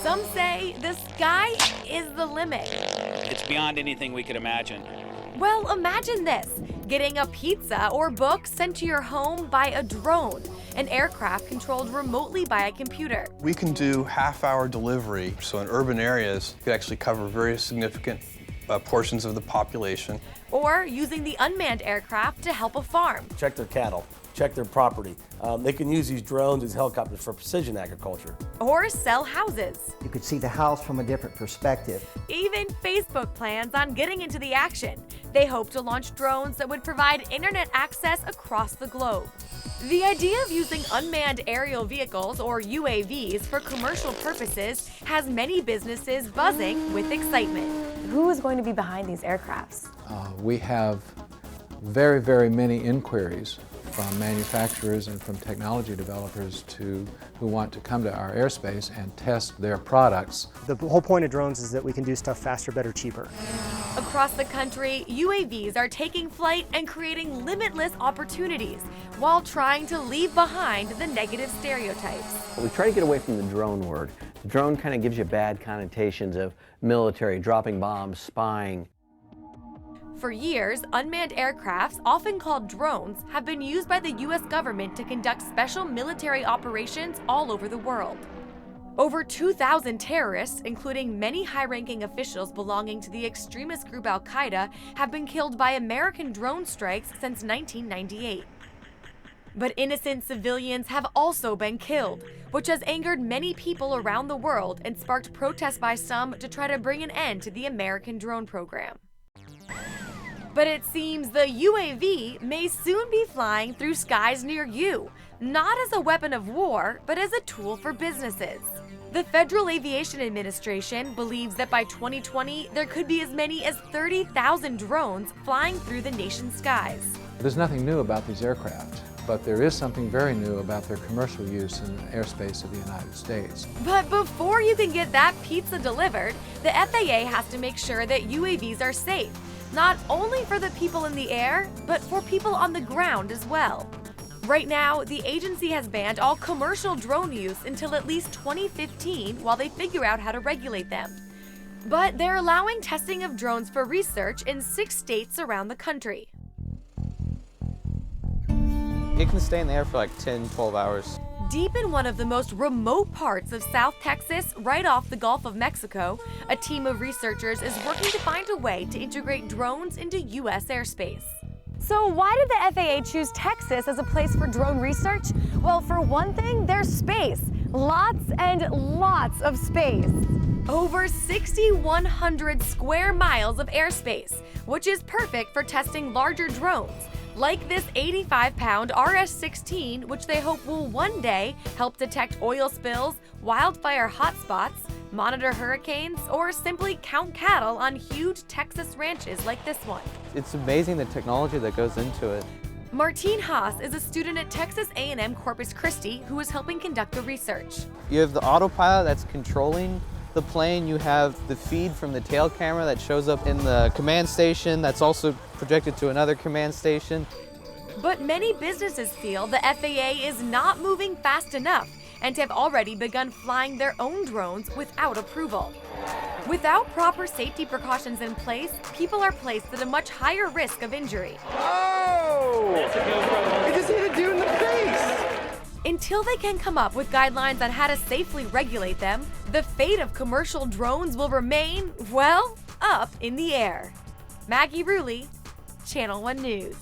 Some say the sky is the limit. It's beyond anything we could imagine. Well, imagine this, getting a pizza or book sent to your home by a drone, an aircraft controlled remotely by a computer. We can do half-hour delivery, so in urban areas, you could actually cover very significant portions of the population. Or using the unmanned aircraft to help a farm. Check their cattle, check their property. They can use these drones as helicopters for precision agriculture. Or sell houses. You could see the house from a different perspective. Even Facebook plans on getting into the action. They hope to launch drones that would provide internet access across the globe. The idea of using unmanned aerial vehicles, or UAVs, for commercial purposes has many businesses buzzing with excitement. Who is going to be behind these aircrafts? We have very, very many inquiries from manufacturers and from technology developers who want to come to our airspace and test their products. The whole point of drones is that we can do stuff faster, better, cheaper. Across the country, UAVs are taking flight and creating limitless opportunities while trying to leave behind the negative stereotypes. We try to get away from the drone word. The drone kind of gives you bad connotations of military, dropping bombs, spying. For years, unmanned aircrafts, often called drones, have been used by the U.S. government to conduct special military operations all over the world. Over 2,000 terrorists, including many high-ranking officials belonging to the extremist group Al-Qaeda, have been killed by American drone strikes since 1998. But innocent civilians have also been killed, which has angered many people around the world and sparked protests by some to try to bring an end to the American drone program. But it seems the UAV may soon be flying through skies near you, not as a weapon of war, but as a tool for businesses. The Federal Aviation Administration believes that by 2020, there could be as many as 30,000 drones flying through the nation's skies. There's nothing new about these aircraft, but there is something very new about their commercial use in the airspace of the United States. But before you can get that pizza delivered, the FAA has to make sure that UAVs are safe, not only for the people in the air, but for people on the ground as well. Right now, the agency has banned all commercial drone use until at least 2015 while they figure out how to regulate them. But they're allowing testing of drones for research in 6 states around the country. It can stay in the air for like 10, 12 hours. Deep in one of the most remote parts of South Texas, right off the Gulf of Mexico, a team of researchers is working to find a way to integrate drones into U.S. airspace. So why did the FAA choose Texas as a place for drone research? Well, for one thing, there's space. Lots and lots of space. Over 6,100 square miles of airspace, which is perfect for testing larger drones, like this 85-pound RS-16, which they hope will one day help detect oil spills, wildfire hotspots, monitor hurricanes, or simply count cattle on huge Texas ranches like this one. It's amazing the technology that goes into it. Martine Haas is a student at Texas A&M Corpus Christi who is helping conduct the research. You have the autopilot that's controlling the plane. You have the feed from the tail camera that shows up in the command station that's also projected to another command station. But many businesses feel the FAA is not moving fast enough and have already begun flying their own drones without approval. Without proper safety precautions in place, people are placed at a much higher risk of injury. Oh! I just hit a dude in the face! Until they can come up with guidelines on how to safely regulate them, the fate of commercial drones will remain, well, up in the air. Maggie Rulli, Channel 1 News.